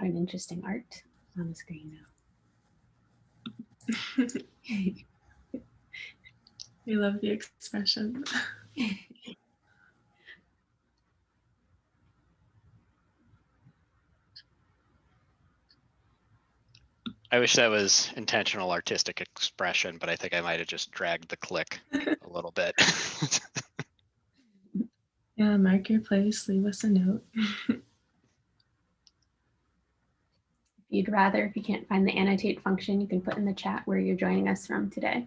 got an interesting art on the screen now. We love the expression. I wish that was intentional artistic expression, but I think I might have just dragged the click a little bit. Yeah, mark your place, leave us a note. If you'd rather, if you can't find the annotate function, you can put in the chat where you're joining us from today.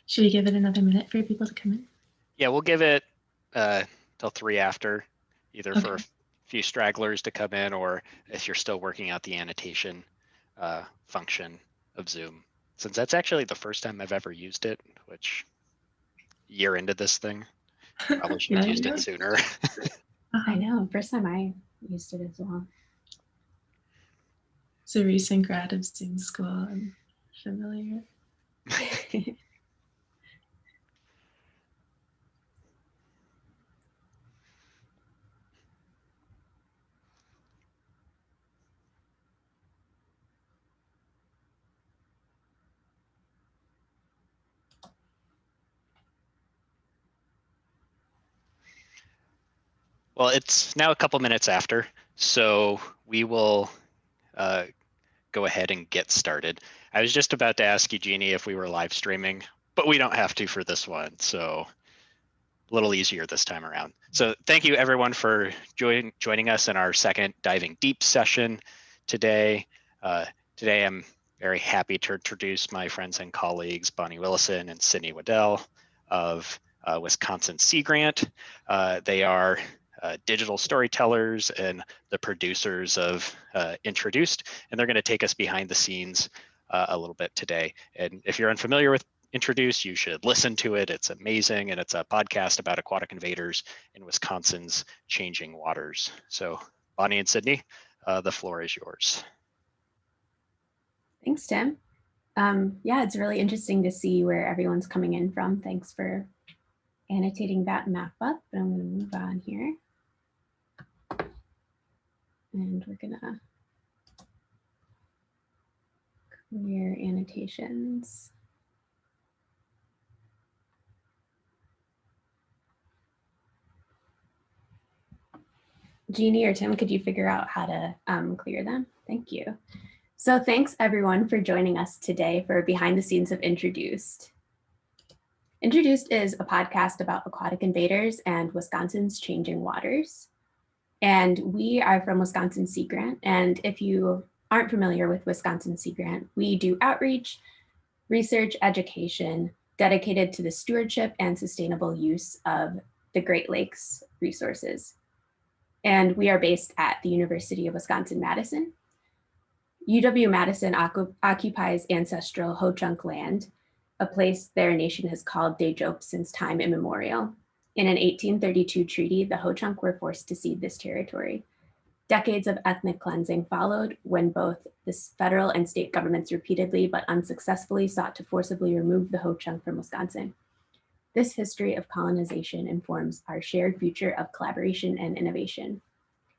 Should we give it another minute for people to come in? Yeah, we'll give it till 3 after, either Okay. for a few stragglers to come in, or if you're still working out the annotation function of Zoom. Since that's actually the first time I've ever used it, which year into this thing, probably should have used it sooner. I know, first time I used it as well. It's a recent grad of Zoom school. I'm familiar. Well, it's now a couple minutes after, so we will go ahead and get started. I was just about to ask you, Jeannie, if we were live streaming, but we don't have to for this one, so a little easier this time around. So thank you everyone for joining us in our second Diving Deep session today. Today I'm very happy to introduce my friends and colleagues, Bonnie Willison and Sydney Widell of Wisconsin Sea Grant. They are digital storytellers and the producers of Introduced, and they're going to take us behind the scenes a little bit today. And if you're unfamiliar with Introduced, you should listen to it. It's amazing, and it's a podcast about aquatic invaders in Wisconsin's changing waters. So Bonnie and Sydney, the floor is yours. Thanks, Tim. Yeah, it's really interesting to see where everyone's coming in from. Thanks for annotating that map up. But I'm going to move on here. And we're going to clear annotations. Jeannie or Tim, could you figure out how to clear them? Thank you. So thanks everyone for joining us today for Behind the Scenes of Introduced. Introduced is a podcast about aquatic invaders and Wisconsin's changing waters. And we are from Wisconsin Sea Grant. And if you aren't familiar with Wisconsin Sea Grant, we do outreach, research, education dedicated to the stewardship and sustainable use of the Great Lakes resources. And we are based at the University of Wisconsin-Madison. UW-Madison occupies ancestral Ho-Chunk land, a place their nation has called Dejop since time immemorial. In an 1832 treaty, the Ho-Chunk were forced to cede this territory. Decades of ethnic cleansing followed when both the federal and state governments repeatedly but unsuccessfully sought to forcibly remove the Ho-Chunk from Wisconsin. This history of colonization informs our shared future of collaboration and innovation.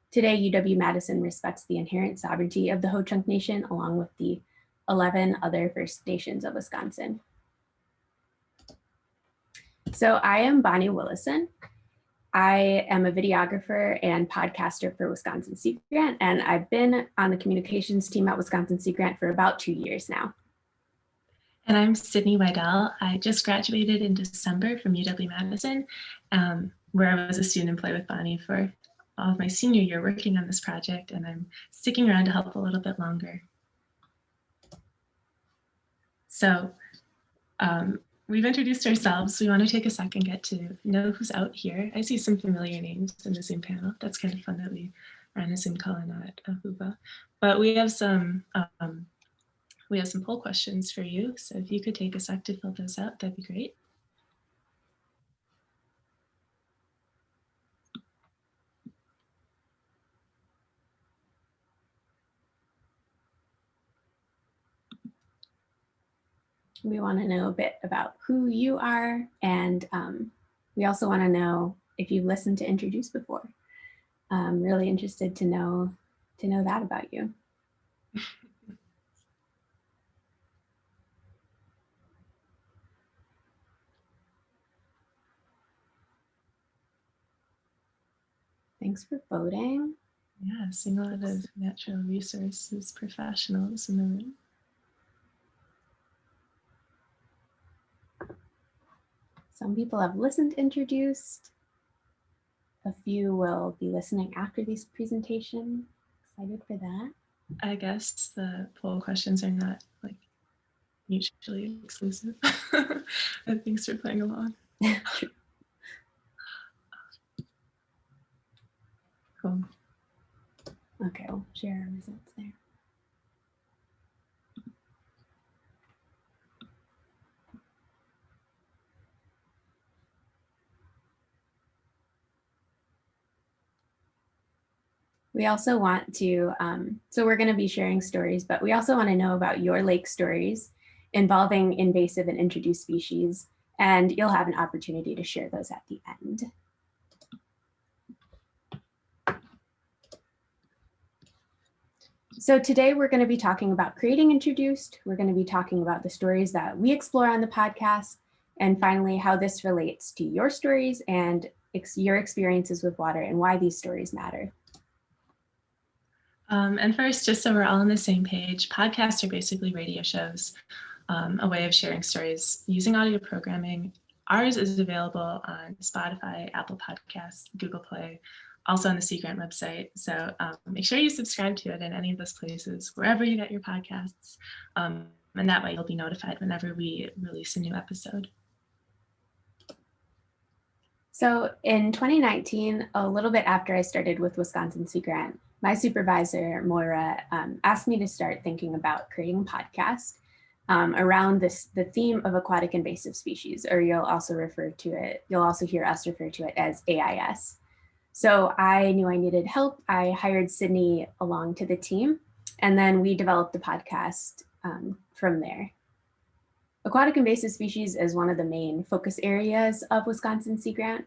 Today, UW-Madison respects the inherent sovereignty of the Ho-Chunk Nation along with the 11 other First Nations of Wisconsin. So I am Bonnie Willison. I am a videographer and podcaster for Wisconsin Sea Grant, and I've been on the communications team at Wisconsin Sea Grant for about 2 years now. And I'm Sydney Widell. I just graduated in December from UW-Madison, where I was a student employee with Bonnie for all of my senior year working on this project, and I'm sticking around to help a little bit longer. So We've introduced ourselves. We want to take a second, get to know who's out here. I see some familiar names in the Zoom panel. That's kind of fun that we ran a Zoom call and not a Hoopa. But we have some poll questions for you. So if you could take a sec to fill those out, that'd be great. We want to know a bit about who you are, and we also want to know if you've listened to Introduce before. I'm really interested to know that about you. Thanks for voting. Yeah, seeing a lot of natural resources professionals in the room. Some people have listened to Introduced. A few will be listening after this presentation. Excited for that. I guess the poll questions are not like mutually exclusive. Thanks for playing along. Cool. Okay, we'll share our results there. We also want to, so we're going to be sharing stories, but we also want to know about your lake stories involving invasive and introduced species, and you'll have an opportunity to share those at the end. So today we're going to be talking about creating Introduced. We're going to be talking about the stories that we explore on the podcast, and finally how this relates to your stories and your experiences with water and why these stories matter. And first, just so we're all on the same page, podcasts are basically radio shows, a way of sharing stories using audio programming. Ours is available on Spotify, Apple Podcasts, Google Play, also on the Sea Grant website. So make sure you subscribe to it in any of those places, wherever you get your podcasts. And that way you'll be notified whenever we release a new episode. So in 2019, a little bit after I started with Wisconsin Sea Grant, my supervisor, Moira, asked me to start thinking about creating a podcast around the theme of aquatic invasive species, or you'll also hear us refer to it as AIS. So I knew I needed help. I hired Sydney along to the team, and then we developed the podcast from there. Aquatic invasive species is one of the main focus areas of Wisconsin Sea Grant.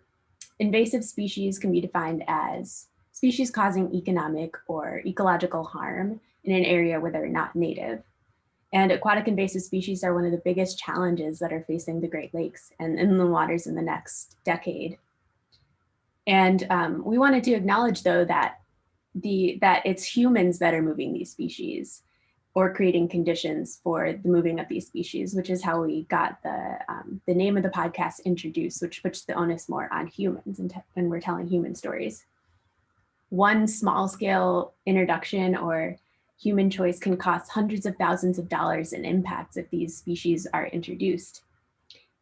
Invasive species can be defined as species causing economic or ecological harm in an area where they're not native. And aquatic invasive species are one of the biggest challenges that are facing the Great Lakes and inland waters in the next decade. And we wanted to acknowledge, though, that it's humans that are moving these species or creating conditions for the moving of these species, which is how we got the name of the podcast, Introduce, which puts the onus more on humans, and we're telling human stories. One small scale introduction or human choice can cost hundreds of thousands of dollars in impacts if these species are introduced.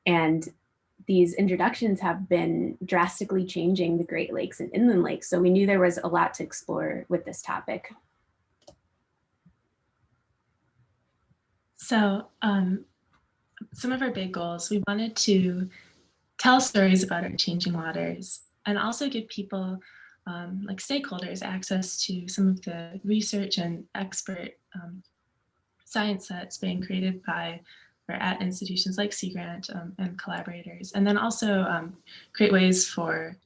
And these introductions have been drastically changing the Great Lakes and inland lakes. So we knew there was a lot to explore with this topic. So some of our big goals, we wanted to tell stories about our changing waters and also give people like stakeholders access to some of the research and expert science that's being created by or at institutions like Sea Grant and collaborators, and then also create ways for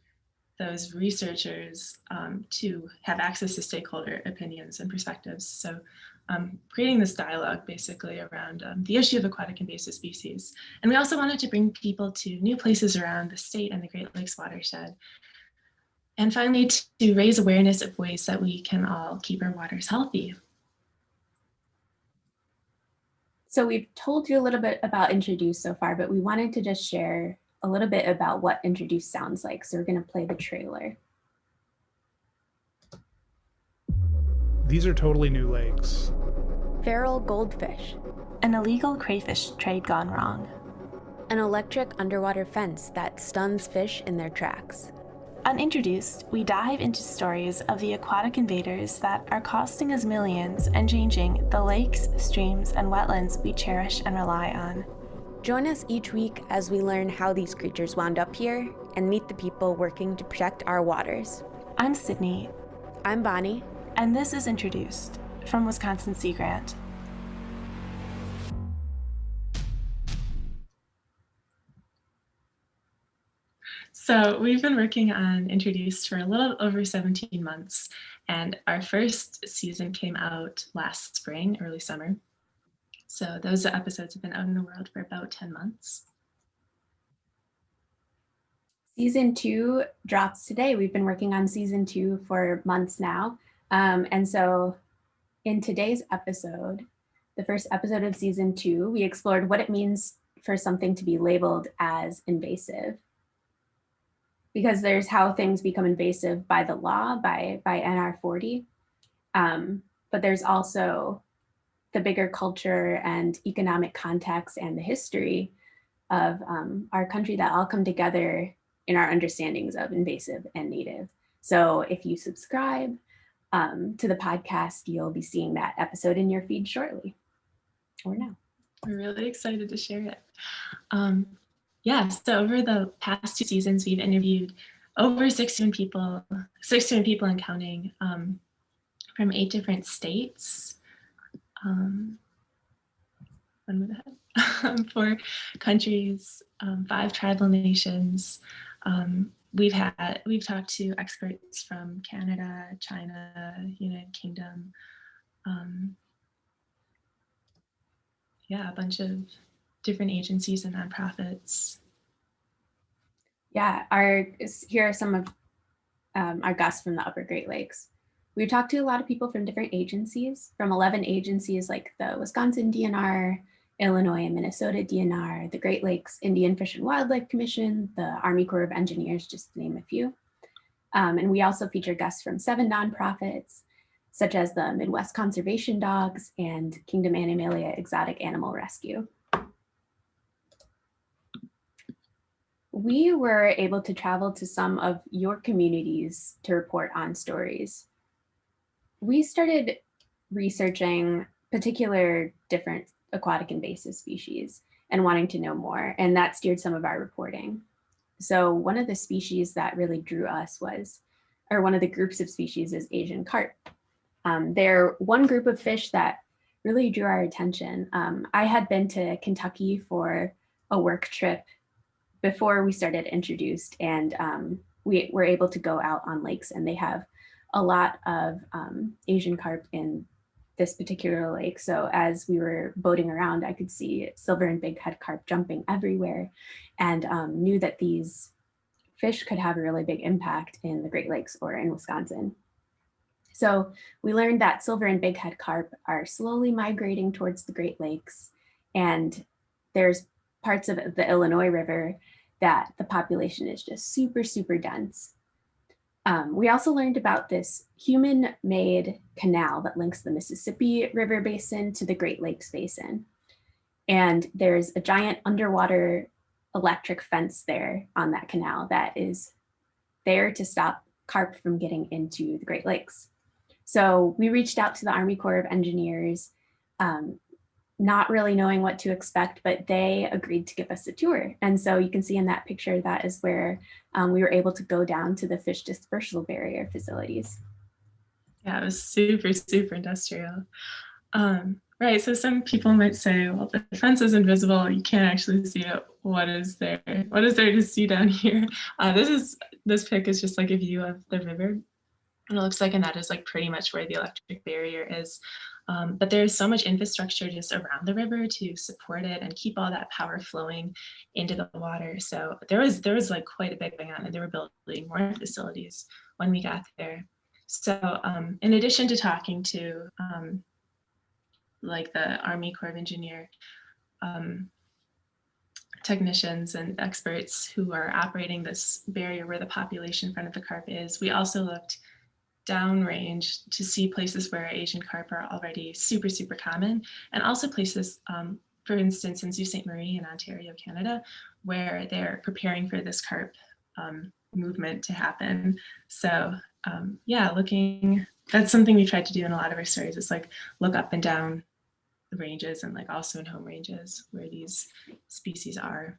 those researchers to have access to stakeholder opinions and perspectives. So creating this dialogue basically around the issue of aquatic invasive species. And we also wanted to bring people to new places around the state and the Great Lakes watershed. And finally, to raise awareness of ways that we can all keep our waters healthy. So we've told you a little bit about Introduce so far, but we wanted to just share a little bit about what Introduce sounds like. So we're going to play the trailer. These are totally new lakes. Feral goldfish. An illegal crayfish trade gone wrong. an electric underwater fence that stuns fish in their tracks. On Introduced, we dive into stories of the aquatic invaders that are costing us millions and changing the lakes, streams, and wetlands we cherish and rely on. Join us each week as we learn how these creatures wound up here and meet the people working to protect our waters. I'm Sydney. I'm Bonnie. And this is Introduced from Wisconsin Sea Grant. So we've been working on Introduced for a little over 17 months, and our first season came out last spring, early summer. So those episodes have been out in the world for about 10 months. Season 2 drops today. We've been working on season 2 for months now. And so in today's episode, the first episode of season 2, we explored what it means for something to be labeled as invasive. Because there's how things become invasive by the law, by NR 40. But there's also the bigger culture and economic context and the history of our country that all come together in our understandings of invasive and native. So if you subscribe to the podcast, you'll be seeing that episode in your feed shortly, or now. We're really excited to share it. So over the past 2 seasons, we've interviewed over 61 people and counting from 8 different states, 4 countries, 5 tribal nations. We've talked to experts from Canada, China, United Kingdom, a bunch of different agencies and nonprofits. Yeah, here are some of our guests from the Upper Great Lakes. We've talked to a lot of people from different agencies, from 11 agencies like the Wisconsin DNR, Illinois and Minnesota DNR, the Great Lakes Indian Fish and Wildlife Commission, the Army Corps of Engineers, just to name a few. And we also feature guests from 7 nonprofits, such as the Midwest Conservation Dogs and Kingdom Animalia Exotic Animal Rescue. We were able to travel to some of your communities to report on stories. We started researching particular different aquatic invasive species and wanting to know more, and that steered some of our reporting. So one of the species that really drew us one of the groups of species is Asian carp. They're one group of fish that really drew our attention. I had been to Kentucky for a work trip before we started Introduced, and we were able to go out on lakes, and they have a lot of Asian carp in this particular lake. So as we were boating around, I could see silver and bighead carp jumping everywhere, and knew that these fish could have a really big impact in the Great Lakes or in Wisconsin. So we learned that silver and bighead carp are slowly migrating towards the Great Lakes, and there's parts of the Illinois River that the population is just super, super dense. We also learned about this human-made canal that links the Mississippi River Basin to the Great Lakes Basin. And there's a giant underwater electric fence there on that canal that is there to stop carp from getting into the Great Lakes. So we reached out to the Army Corps of Engineers, not really knowing what to expect, but they agreed to give us a tour. And so you can see in that picture, that is where we were able to go down to the fish dispersal barrier facilities. Yeah, it was super, super industrial. Right, so some people might say, well, the fence is invisible, you can't actually see it. What is there to see down here? This pic is just like a view of the river. And it looks like, and that is like pretty much where the electric barrier is. But there's so much infrastructure just around the river to support it and keep all that power flowing into the water. So there was like quite a big thing on it. They were building more facilities when we got there. So in addition to talking to like the Army Corps of Engineer technicians and experts who are operating this barrier where the population in front of the carp is, we also looked downrange to see places where Asian carp are already super, super common, and also places for instance, in Sault Ste. Marie in Ontario, Canada, where they're preparing for this carp movement to happen. So yeah, that's something we tried to do in a lot of our stories, is like look up and down the ranges, and like also in home ranges where these species are.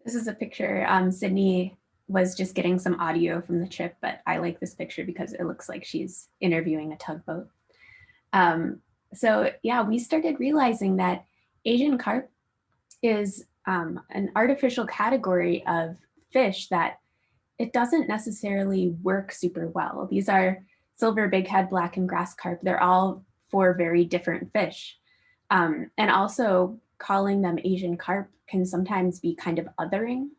This is a picture. Sydney was just getting some audio from the trip, but I like this picture because it looks like she's interviewing a tugboat. So yeah, we started realizing that Asian carp is an artificial category of fish that it doesn't necessarily work super well. These are silver bighead, black and grass carp. They're all 4 very different fish. And also calling them Asian carp can sometimes be kind of othering.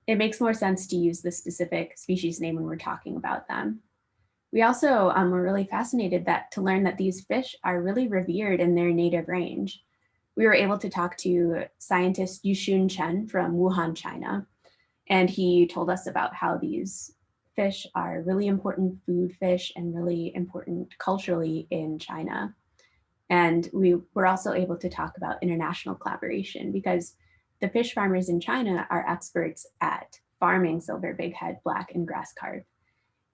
It makes more sense to use the specific species name when we're talking about them. We also were really fascinated to learn that these fish are really revered in their native range. We were able to talk to scientist Yushun Chen from Wuhan, China, and he told us about how these fish are really important food fish and really important culturally in China. And we were also able to talk about international collaboration, because the fish farmers in China are experts at farming silver bighead, black and grass carp.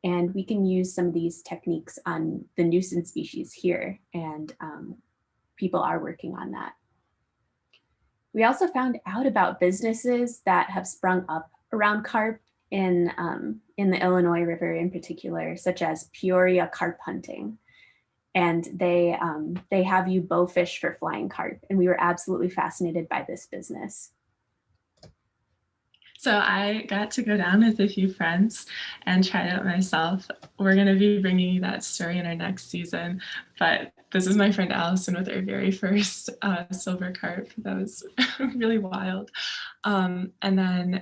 And we can use some of these techniques on the nuisance species here, and people are working on that. We also found out about businesses that have sprung up around carp in the Illinois River in particular, such as Peoria Carp Hunting. And they have you bow fish for flying carp. And we were absolutely fascinated by this business. So I got to go down with a few friends and try it out myself. We're going to be bringing you that story in our next season, but this is my friend Allison with her very first silver carp. That was really wild. And then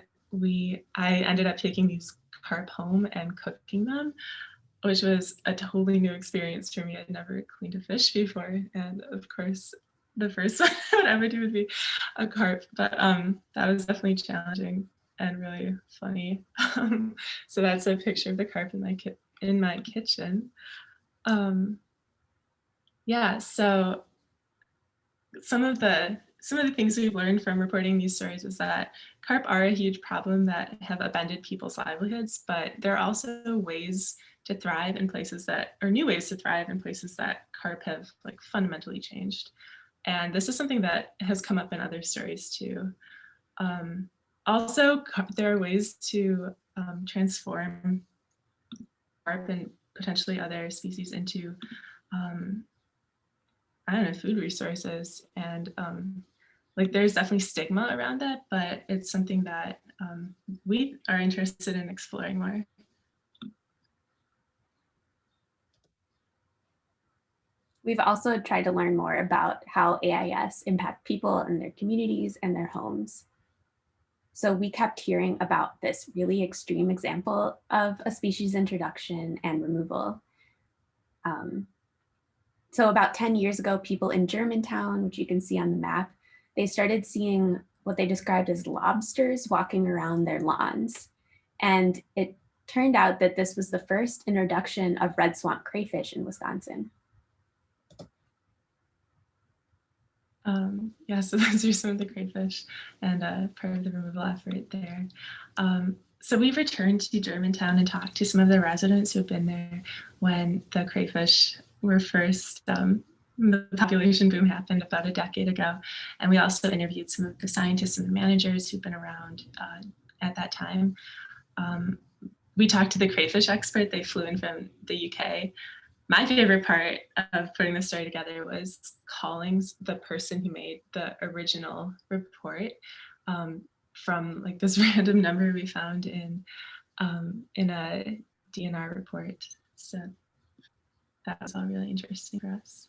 I ended up taking these carp home and cooking them, which was a totally new experience for me. I'd never cleaned a fish before. And of course, the first one I would ever do would be a carp, but that was definitely challenging and really funny. So that's a picture of the carp in my kitchen. Yeah, so some of the things we've learned from reporting these stories is that carp are a huge problem that have upended people's livelihoods, but there are also ways to thrive in places new ways to thrive in places that carp have like fundamentally changed. And this is something that has come up in other stories too. Also, there are ways to transform carp and potentially other species into, I don't know, food resources. And like there's definitely stigma around that, but it's something that we are interested in exploring more. We've also tried to learn more about how AIS impact people and their communities and their homes. So we kept hearing about this really extreme example of a species introduction and removal. So about 10 years ago, people in Germantown, which you can see on the map, they started seeing what they described as lobsters walking around their lawns. And it turned out that this was the first introduction of red swamp crayfish in Wisconsin. Yeah, so those are some of the crayfish and part of the removal effort there. So we've returned to Germantown and talked to some of the residents who've been there when the crayfish were first, the population boom happened about a decade ago. And we also interviewed some of the scientists and the managers who've been around at that time. We talked to the crayfish expert. They flew in from the UK. My favorite part of putting the story together was calling the person who made the original report from like this random number we found in a DNR report. So that was all really interesting for us.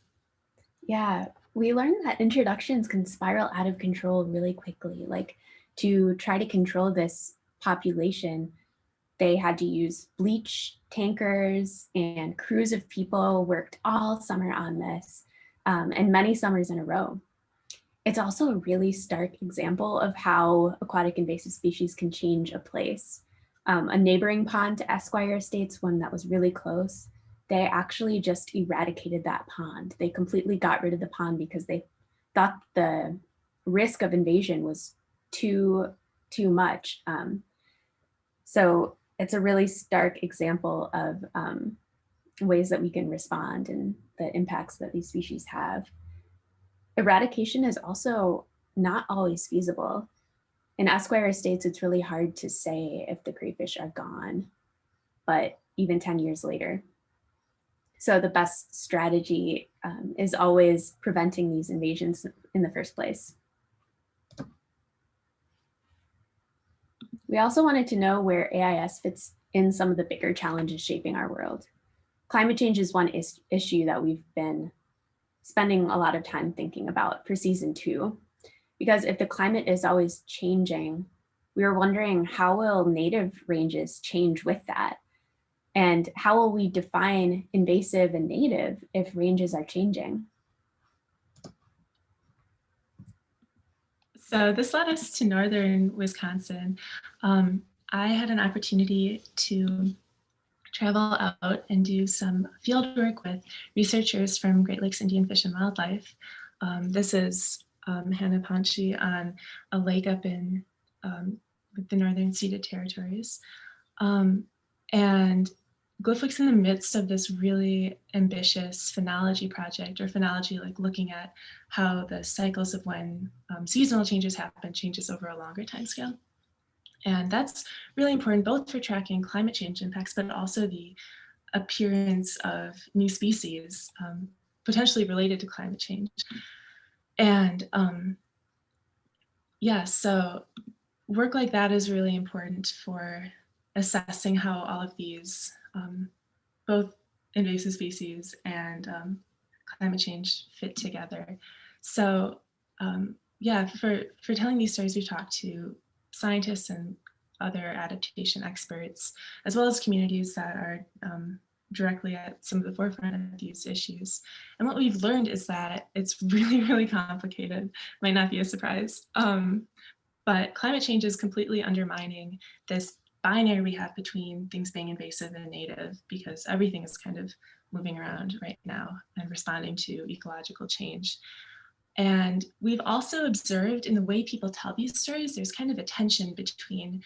Yeah, we learned that introductions can spiral out of control really quickly. Like to try to control this population, they had to use bleach tankers, and crews of people worked all summer on this, and many summers in a row. It's also a really stark example of how aquatic invasive species can change a place. A neighboring pond to Esquire Estates, one that was really close, they actually just eradicated that pond. They completely got rid of the pond because they thought the risk of invasion was too much. So it's a really stark example of ways that we can respond and the impacts that these species have. Eradication is also not always feasible. In Esquire Estates, it's really hard to say if the crayfish are gone, but even 10 years later. So the best strategy is always preventing these invasions in the first place. We also wanted to know where AIS fits in some of the bigger challenges shaping our world. Climate change is one issue that we've been spending a lot of time thinking about for season 2, because if the climate is always changing, we were wondering, how will native ranges change with that? And how will we define invasive and native if ranges are changing? So this led us to northern Wisconsin. I had an opportunity to travel out and do some field work with researchers from Great Lakes Indian Fish and Wildlife. This is Hanapanchi on a lake up in the northern ceded territories. And Glyphlic's in the midst of this really ambitious phenology project, or phenology, like looking at how the cycles of when seasonal changes happen changes over a longer time scale. And that's really important both for tracking climate change impacts, but also the appearance of new species potentially related to climate change. And yeah, so work like that is really important for assessing how all of these, both invasive species and climate change fit together. So yeah, for telling these stories, we talked to scientists and other adaptation experts, as well as communities that are directly at some of the forefront of these issues. And what we've learned is that it's really, really complicated. Might not be a surprise. But climate change is completely undermining this binary we have between things being invasive and native, because everything is kind of moving around right now and responding to ecological change. And we've also observed in the way people tell these stories, there's kind of a tension between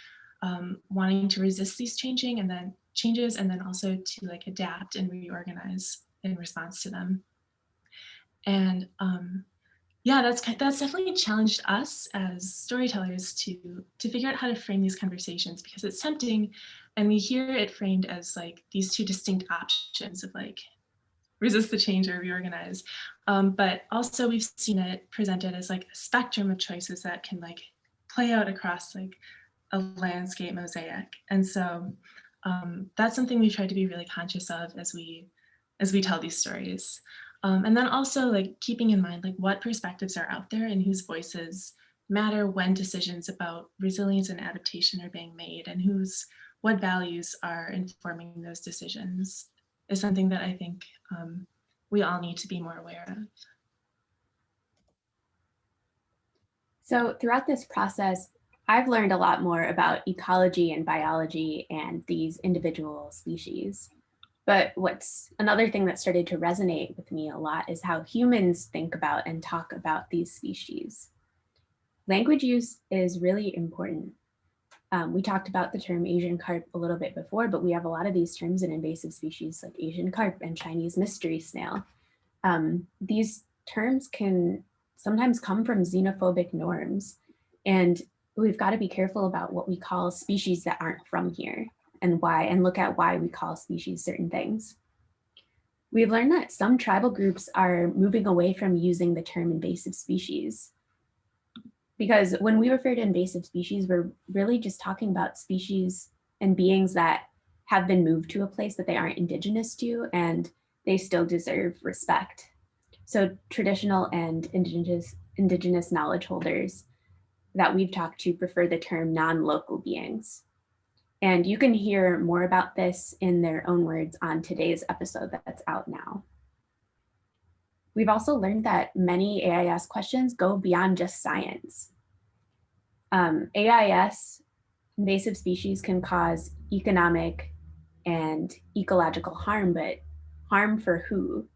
wanting to resist these changes and then also to like adapt and reorganize in response to them. And yeah, that's definitely challenged us as storytellers to figure out how to frame these conversations, because it's tempting, and we hear it framed as like these two distinct options of like resist the change or reorganize. But also we've seen it presented as like a spectrum of choices that can like play out across like a landscape mosaic. And so that's something we try to be really conscious of as we tell these stories. And then also like keeping in mind like what perspectives are out there and whose voices matter when decisions about resilience and adaptation are being made, and what values are informing those decisions is something that I think we all need to be more aware of. So throughout this process, I've learned a lot more about ecology and biology and these individual species. But what's another thing that started to resonate with me a lot is how humans think about and talk about these species. Language use is really important. We talked about the term Asian carp a little bit before, but we have a lot of these terms in invasive species like Asian carp and Chinese mystery snail. These terms can sometimes come from xenophobic norms, and we've got to be careful about what we call species that aren't from here and look at why we call species certain things. We've learned that some tribal groups are moving away from using the term invasive species, because when we refer to invasive species, we're really just talking about species and beings that have been moved to a place that they aren't indigenous to, and they still deserve respect. So traditional and indigenous knowledge holders that we've talked to prefer the term non-local beings. And you can hear more about this in their own words on today's episode that's out now. We've also learned that many AIS questions go beyond just science. AIS, invasive species, can cause economic and ecological harm, but harm for who?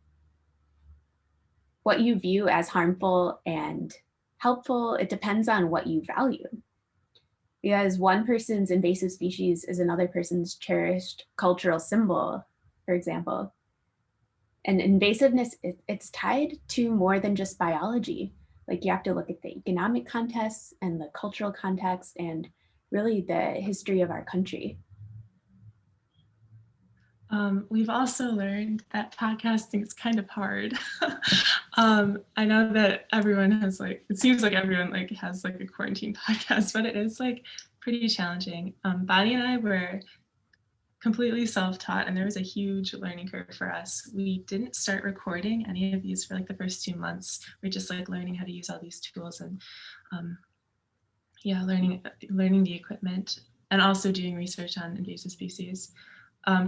What you view as harmful and helpful, it depends on what you value. Because one person's invasive species is another person's cherished cultural symbol, for example. And invasiveness, it's tied to more than just biology. Like you have to look at the economic context and the cultural context and really the history of our country. We've also learned that podcasting is kind of hard. I know that everyone has it seems like everyone has a quarantine podcast, but it is pretty challenging. Bonnie and I were completely self-taught, and there was a huge learning curve for us. We didn't start recording any of these for the first 2 months. We're just learning how to use all these tools and learning the equipment and also doing research on invasive species.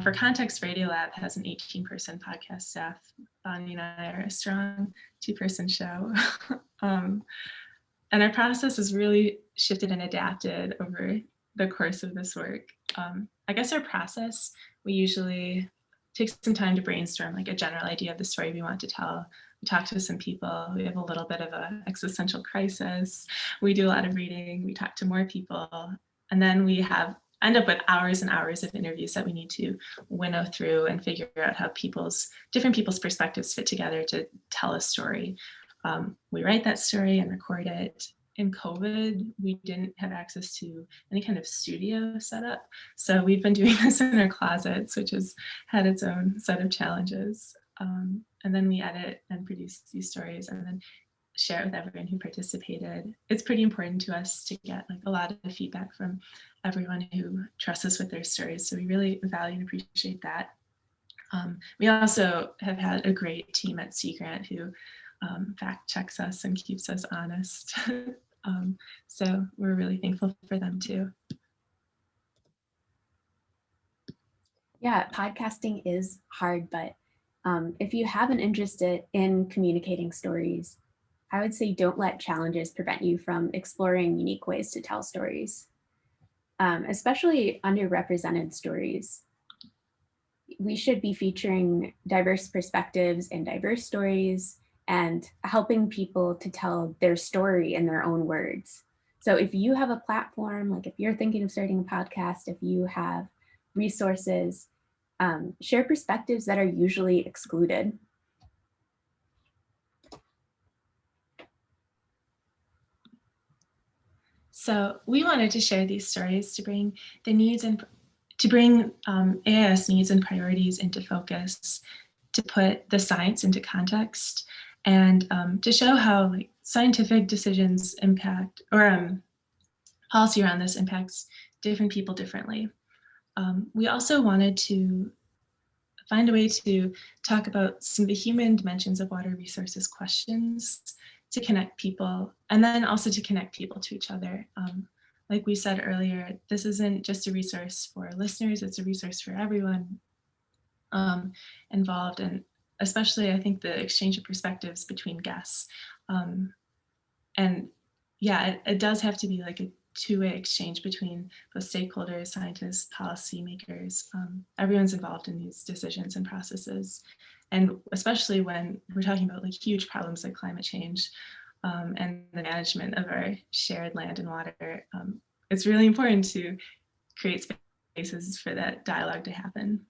For context, Radiolab has an 18-person podcast staff. Bonnie and I are a strong 2-person show. And our process has really shifted and adapted over the course of this work. I guess our process, we usually take some time to brainstorm a general idea of the story we want to tell. We talk to some people, we have a little bit of an existential crisis. We do a lot of reading, we talk to more people, and then we end up with hours and hours of interviews that we need to winnow through and figure out how different people's perspectives fit together to tell a story. We write that story and record it. In COVID, we didn't have access to any kind of studio setup. So we've been doing this in our closets, which has had its own set of challenges. And then we edit and produce these stories and then share it with everyone who participated. It's pretty important to us to get a lot of feedback from everyone who trusts us with their stories. So we really value and appreciate that. We also have had a great team at Sea Grant who fact checks us and keeps us honest. So we're really thankful for them too. Yeah, podcasting is hard, but if you have an interest in communicating stories, I would say don't let challenges prevent you from exploring unique ways to tell stories, especially underrepresented stories. We should be featuring diverse perspectives and diverse stories and helping people to tell their story in their own words. So if you have a platform, if you're thinking of starting a podcast, if you have resources, share perspectives that are usually excluded. So we wanted to share these stories to bring the needs and to bring AIS needs and priorities into focus, to put the science into context, and to show how scientific decisions impact, or policy around this impacts different people differently. We also wanted to find a way to talk about some of the human dimensions of water resources questions to connect people, and then also to connect people to each other. Like we said earlier, this isn't just a resource for listeners, it's a resource for everyone involved, and especially I think the exchange of perspectives between guests. And yeah, it does have to be a two-way exchange between both stakeholders, scientists, policymakers. Everyone's involved in these decisions and processes. And especially when we're talking about huge problems like climate change and the management of our shared land and water, it's really important to create spaces for that dialogue to happen.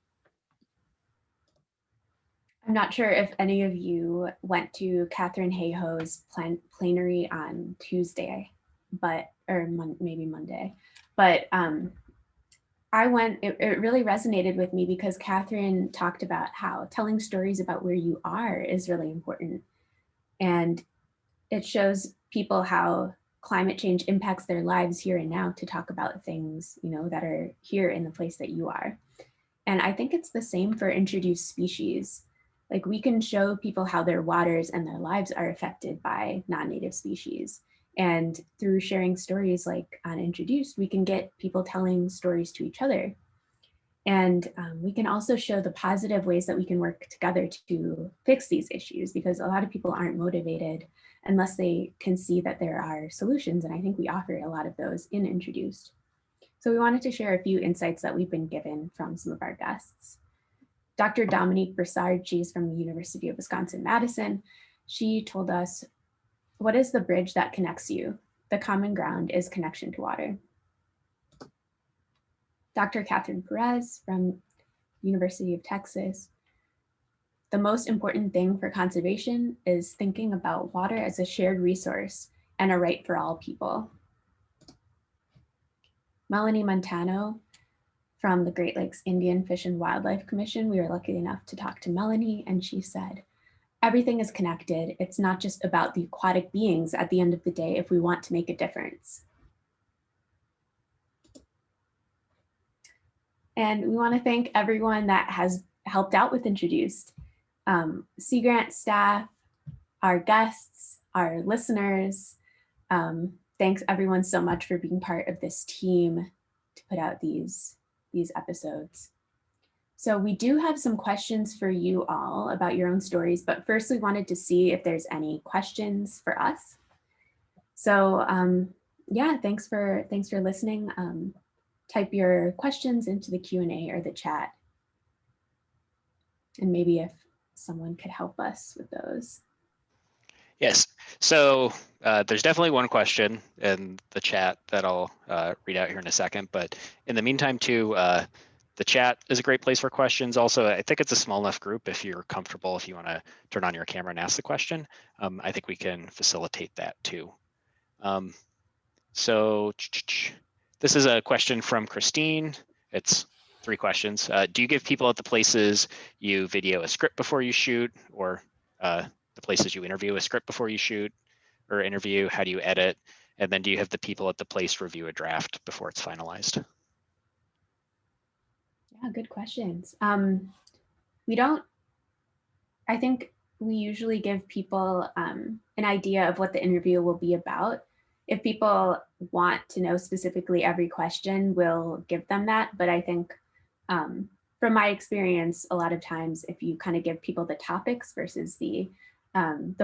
I'm not sure if any of you went to Catherine Hayhoe's plenary on Tuesday, maybe Monday, but I went, it really resonated with me because Catherine talked about how telling stories about where you are is really important. And it shows people how climate change impacts their lives here and now to talk about things, that are here in the place that you are. And I think it's the same for introduced species. We can show people how their waters and their lives are affected by non-native species. And through sharing stories on Introduced, we can get people telling stories to each other. And we can also show the positive ways that we can work together to fix these issues, because a lot of people aren't motivated unless they can see that there are solutions. And I think we offer a lot of those in Introduced. So we wanted to share a few insights that we've been given from some of our guests. Dr. Dominique Broussard, she's from the University of Wisconsin-Madison. She told us, what is the bridge that connects you? The common ground is connection to water. Dr. Catherine Perez from University of Texas. The most important thing for conservation is thinking about water as a shared resource and a right for all people. Melanie Montano from the Great Lakes Indian Fish and Wildlife Commission. We were lucky enough to talk to Melanie, and she said, everything is connected. It's not just about the aquatic beings at the end of the day if we want to make a difference. And we want to thank everyone that has helped out with Introduced. Sea Grant staff, our guests, our listeners. Thanks everyone so much for being part of this team to put out these episodes. So we do have some questions for you all about your own stories, but first we wanted to see if there's any questions for us. So yeah, thanks for listening. Type your questions into the Q&A or the chat. And maybe if someone could help us with those. Yes, so there's definitely one question in the chat that I'll read out here in a second, but in the meantime too, the chat is a great place for questions. Also, I think it's a small enough group if you're comfortable, if you want to turn on your camera and ask the question, I think we can facilitate that too. So this is a question from Christine. It's 3 questions. Do you give people at the places you video a script before you shoot, or the places you interview a script before you shoot or interview? How do you edit? And then do you have the people at the place review a draft before it's finalized? Yeah, good questions. We don't, I think we usually give people an idea of what the interview will be about. If people want to know specifically every question, we'll give them that. But I think from my experience, a lot of times if you kind of give people the topics versus the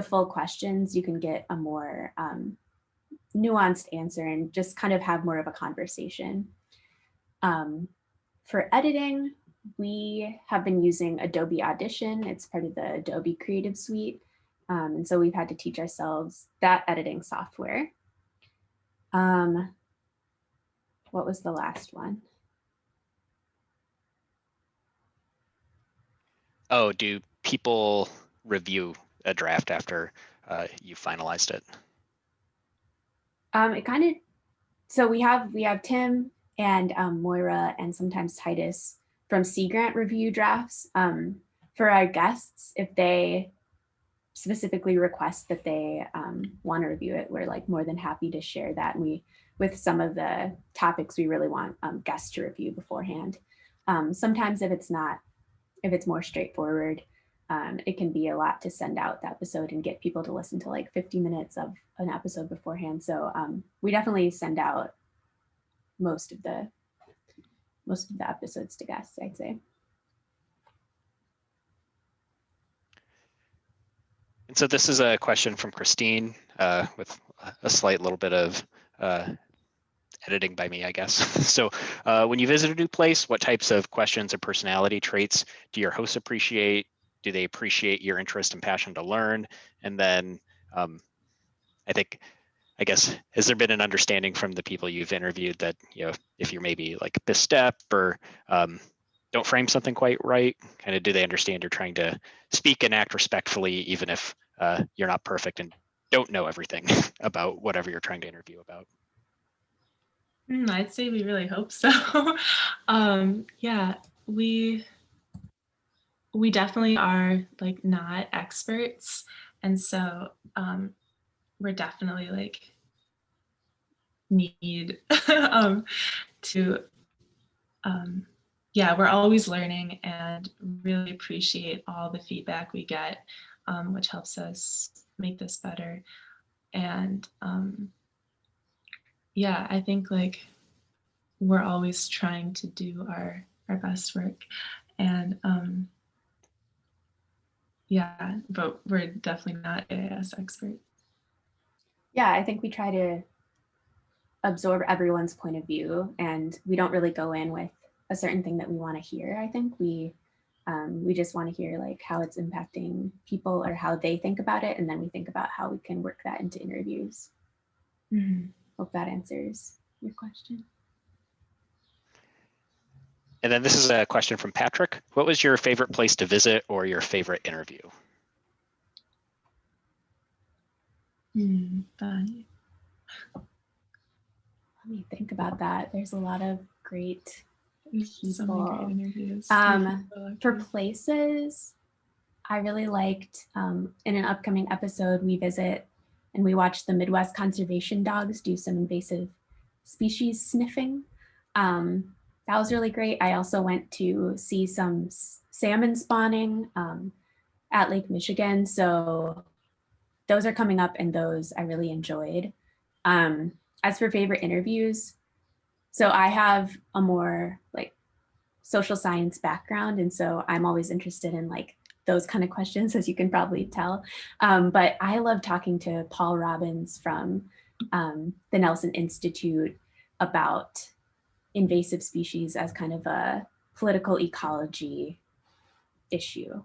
full questions, you can get a more nuanced answer and just kind of have more of a conversation. For editing, we have been using Adobe Audition. It's part of the Adobe Creative Suite. And so we've had to teach ourselves that editing software. What was the last one? Oh, do people review a draft after you finalized it? It kind of, so we have Tim and Moira and sometimes Titus from Sea Grant review drafts. For our guests, if they specifically request that they want to review it, we're like more than happy to share that. And with some of the topics we really want guests to review beforehand. Sometimes if it's more straightforward, it can be a lot to send out the episode and get people to listen to like 50 minutes of an episode beforehand. So we definitely send out most of the episodes to guests, I'd say. And so this is a question from Christine with a slight little bit of editing by me, I guess. So when you visit a new place, what types of questions or personality traits do your hosts appreciate? Do they appreciate your interest and passion to learn? And then I guess, has there been an understanding from the people you've interviewed that, if you're maybe like misstep or don't frame something quite right, kind of do they understand you're trying to speak and act respectfully, even if you're not perfect and don't know everything about whatever you're trying to interview about? I'd say we really hope so. Yeah, we definitely are like not experts. And so we're definitely like need to, yeah, we're always learning and really appreciate all the feedback we get, which helps us make this better. And yeah, I think like we're always trying to do our best work. And yeah, but we're definitely not AIS experts. Yeah, I think we try to absorb everyone's point of view, and we don't really go in with a certain thing that we want to hear. I think we We just want to hear like how it's impacting people or how they think about it. And then we think about how we can work that into interviews. Hope that answers your question. And then this is a question from Patrick. What was your favorite place to visit or your favorite interview? Bonnie. Let me think about that. There's a lot of great So many great interviews. For places, I really liked, in an upcoming episode, we visit and we watch the Midwest conservation dogs do some invasive species sniffing. That was really great. I also went to see some salmon spawning at Lake Michigan. So those are coming up and those I really enjoyed. As for favorite interviews, so I have a more like social science background. And so I'm always interested in like those kind of questions, as you can probably tell. But I love talking to Paul Robbins from the Nelson Institute about invasive species as kind of a political ecology issue.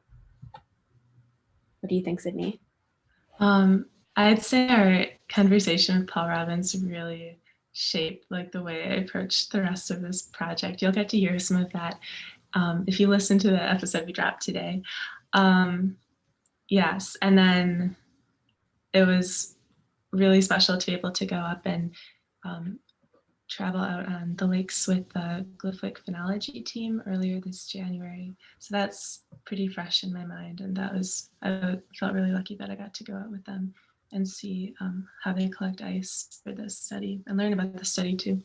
What do you think, Sydney? I'd say our conversation with Paul Robbins really shaped like the way I approached the rest of this project. You'll get to hear some of that if you listen to the episode we dropped today. Yes, and then it was really special to be able to go up and travel out on the lakes with the Glyphic phenology team earlier this January. So that's pretty fresh in my mind. And I felt really lucky that I got to go out with them and see how they collect ice for this study and learn about the study too.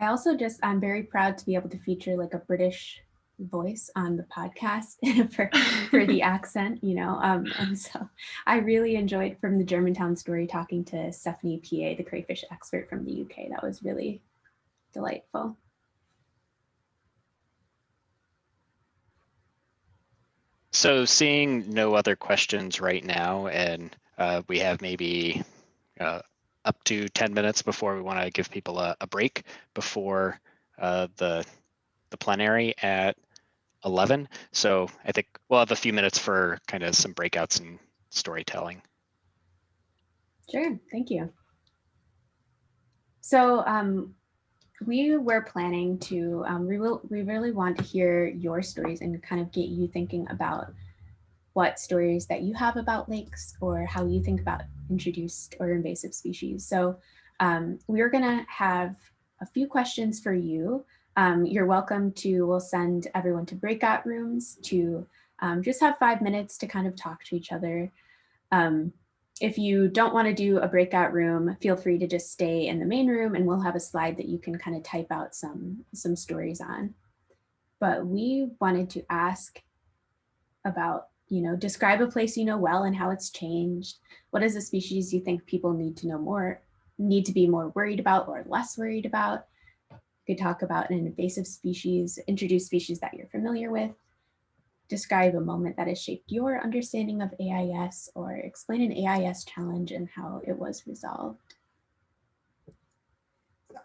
I also I'm very proud to be able to feature like a British voice on the podcast for the accent, and so I really enjoyed from the Germantown story talking to Stephanie PA, the crayfish expert from the UK. That was really delightful. So seeing no other questions right now, and we have maybe up to 10 minutes before we want to give people a break before the plenary at 11. So I think we'll have a few minutes for kind of some breakouts and storytelling. Sure, thank you. So we were planning to, we really want to hear your stories and kind of get you thinking about what stories that you have about lakes or how you think about introduced or invasive species. So we're gonna have a few questions for you. You're welcome we'll send everyone to breakout rooms to just have 5 minutes to kind of talk to each other. If you don't want to do a breakout room, feel free to just stay in the main room and we'll have a slide that you can kind of type out some stories on. But we wanted to ask about, describe a place you know well and how it's changed. What is a species you think people need to be more worried about or less worried about? You could talk about an invasive species, introduced species that you're familiar with. Describe a moment that has shaped your understanding of AIS or explain an AIS challenge and how it was resolved.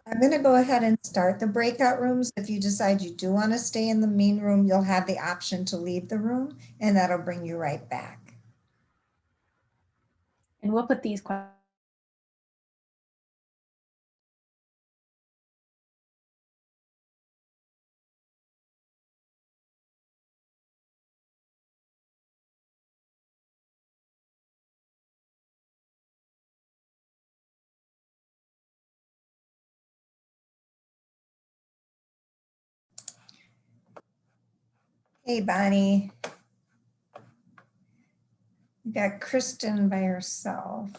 I'm going to go ahead and start the breakout rooms. If you decide you do want to stay in the main room, you'll have the option to leave the room and that'll bring you right back. And we'll put these questions. Hey, Bonnie. You got Kristen by herself.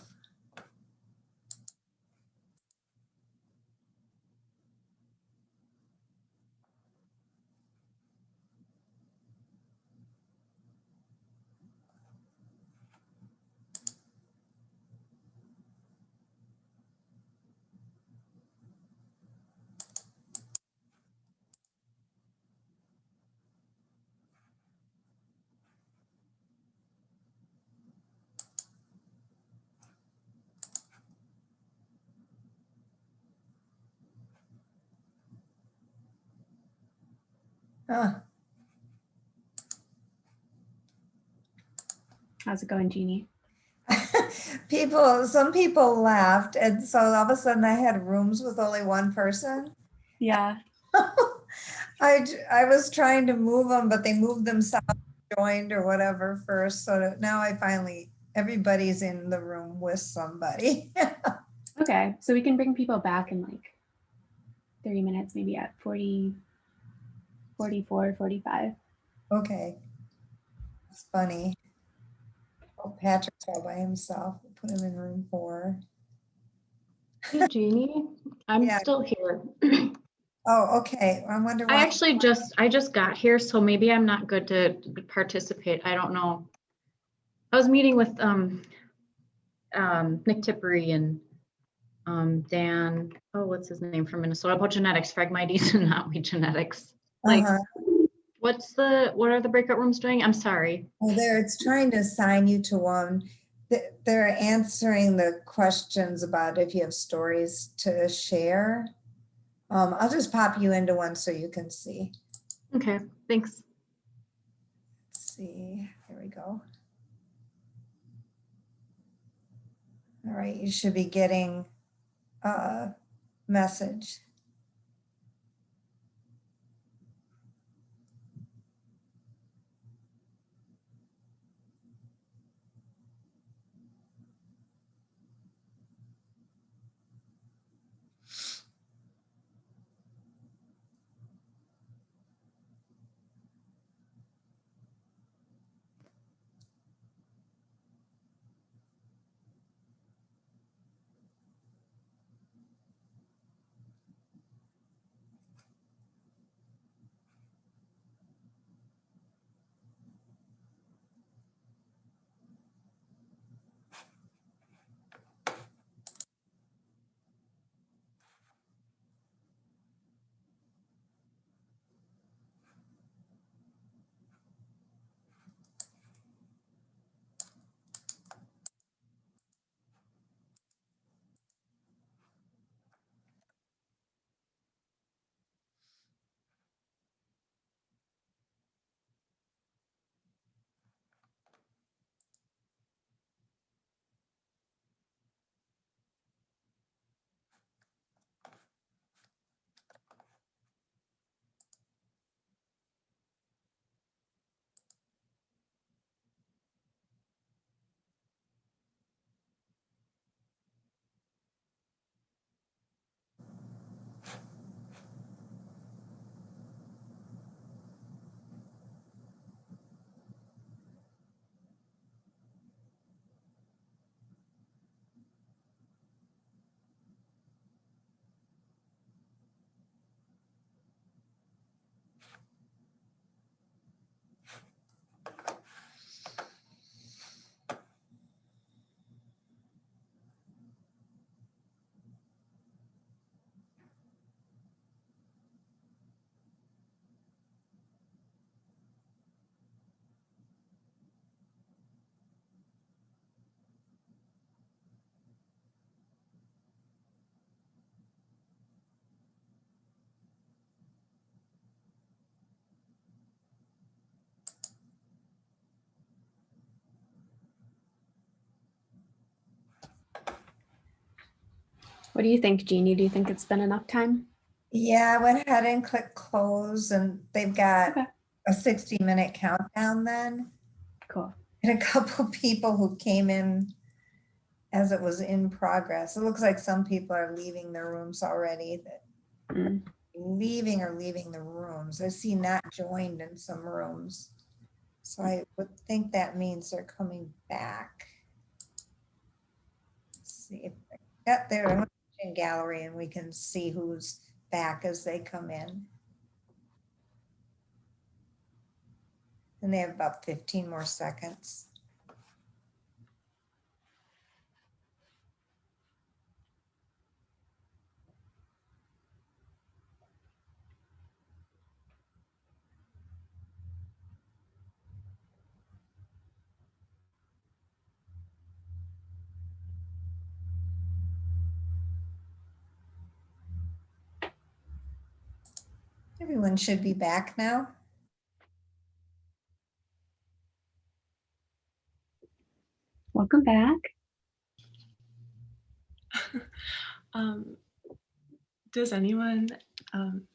Huh. How's it going, Jeannie? Some people laughed, and so all of a sudden I had rooms with only one person. Yeah. I was trying to move them, but they moved themselves, joined or whatever first. So that now everybody's in the room with somebody. Okay, so we can bring people back in like 30 minutes, maybe at 40, 44, 45. Okay. It's funny. Oh, Patrick's all by himself. We'll put him in room 4. Hey, Jeannie, I'm Yeah. still here. Oh, okay. I wonder why. I just got here, so maybe I'm not good to participate. I don't know. I was meeting with Nick Tippery and Dan, oh, what's his name, from Minnesota, about genetics, Phragmites and not wheat genetics. Like, what are the breakout rooms doing? I'm sorry. Oh, it's trying to assign you to one. They're answering the questions about if you have stories to share. I'll just pop you into one so you can see. Okay, thanks. Let's see, here we go. All right, you should be getting a message. What do you think, Jeannie? Do you think it's been enough time? Yeah, I went ahead and clicked close, and they've got Okay. a 60-minute countdown then. Cool. And a couple people who came in as it was in progress. It looks like some people are leaving their rooms already. Leaving the rooms. I see not joined in some rooms. So I would think that means they're coming back. Let's see if they're in gallery, and we can see who's back as they come in. And they have about 15 more seconds. Everyone should be back now. Welcome back. Does anyone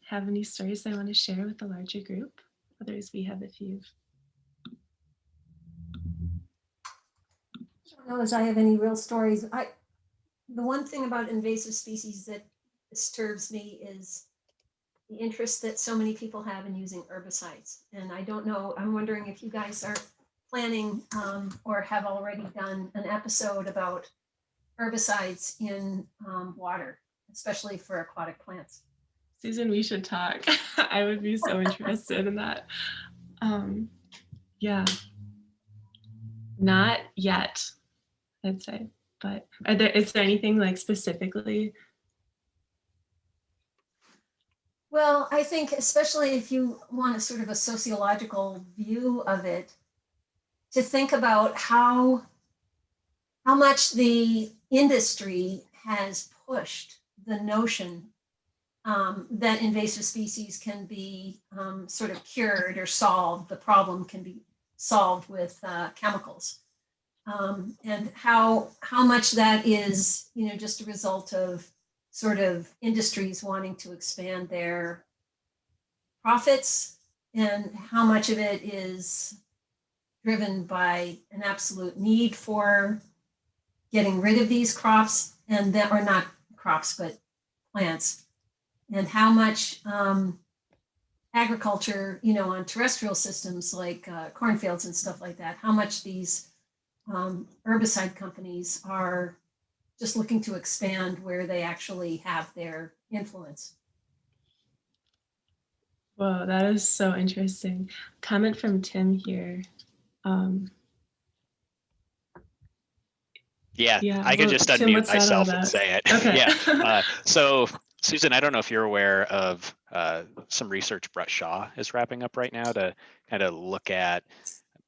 have any stories they want to share with the larger group? Others, we have a few. I don't know as I have any real stories. The one thing about invasive species that disturbs me is the interest that so many people have in using herbicides. And I don't know, I'm wondering if you guys are planning or have already done an episode about herbicides in water, especially for aquatic plants. Susan, we should talk. I would be so interested in that. Yeah, not yet, I'd say. But is there anything like specifically? Well, I think especially if you want a sort of a sociological view of it, to think about how much the industry has pushed the notion that invasive species can be sort of cured or solved. The problem can be solved with chemicals, and how much that is, just a result of sort of industries wanting to expand their profits, and how much of it is driven by an absolute need for getting rid of these crops, and that, or not crops, but plants, and how much agriculture, on terrestrial systems like cornfields and stuff like that, how much these herbicide companies are just looking to expand where they actually have their influence. Whoa, that is so interesting. Comment from Tim here. Yeah, I can just Tim, unmute myself and say it. Okay. Yeah. So, Susan, I don't know if you're aware of some research Brett Shaw is wrapping up right now to kind of look at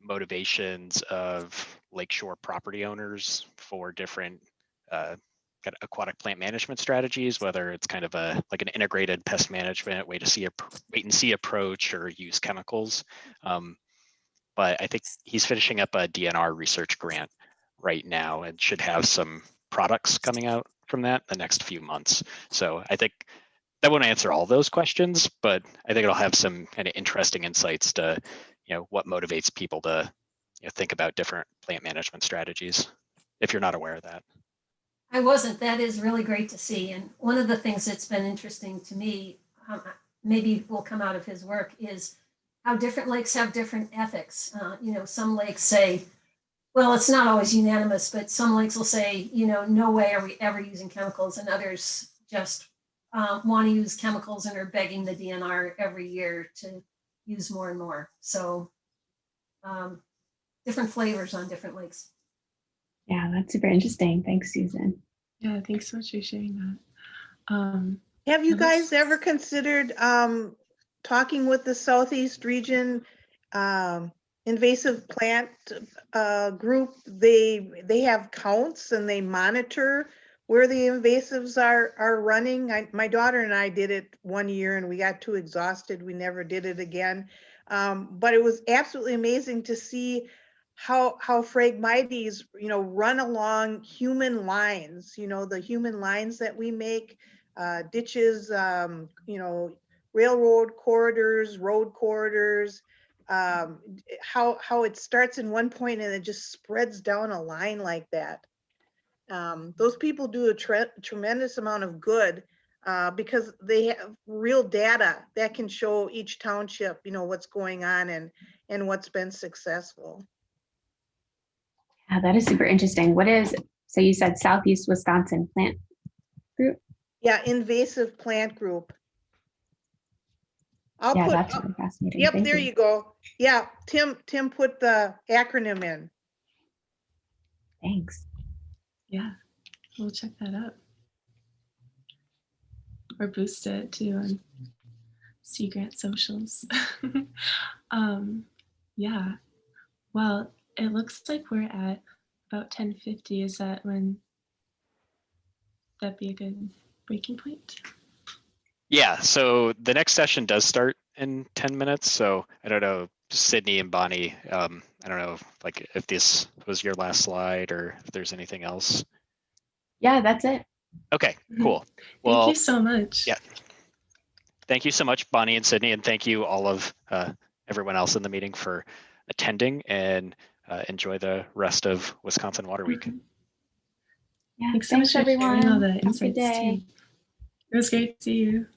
motivations of lakeshore property owners for different kind of aquatic plant management strategies, whether it's kind of like an integrated pest management wait and see approach or use chemicals. But I think he's finishing up a DNR research grant right now and should have some products coming out from that the next few months. So I think that won't answer all those questions, but I think it'll have some kind of interesting insights to, what motivates people to think about different plant management strategies, if you're not aware of that. I wasn't. That is really great to see. And one of the things that's been interesting to me, maybe will come out of his work, is how different lakes have different ethics. Some lakes say, well, it's not always unanimous, but some lakes will say, no way are we ever using chemicals, and others just want to use chemicals and are begging the DNR every year to use more and more. So different flavors on different lakes. Yeah, that's super interesting. Thanks, Susan. Yeah, thanks so much for sharing that. Have you guys ever considered talking with the Southeast region invasive plant group? They have counts and they monitor where the invasives are running. My daughter and I did it one year and we got too exhausted. We never did it again. But it was absolutely amazing to see how Phragmites, run along human lines, the human lines that we make, ditches, railroad corridors, road corridors, how it starts in one point and it just spreads down a line like that. Those people do a tremendous amount of good because they have real data that can show each township, what's going on and what's been successful. Yeah, that is super interesting. So you said Southeast Wisconsin Plant Group? Yeah, invasive plant group. That's really fascinating. Yep, Thank there you go. Yeah, Tim put the acronym in. Thanks. Yeah, we'll check that out. Or boost it too on Sea Grant socials. Yeah, well, it looks like we're at about 10:50. Is that when that'd be a good breaking point? Yeah, so the next session does start in 10 minutes. So I don't know, Sydney and Bonnie, I don't know, like if this was your last slide or if there's anything else. Yeah, that's it. Okay, cool. Thank you so much. Yeah. Thank you so much, Bonnie and Sydney, and thank you all of everyone else in the meeting for attending, and enjoy the rest of Wisconsin Water Week. Yeah, Thanks so much for everyone. sharing all the Have a good insights day. too. It was great to see you.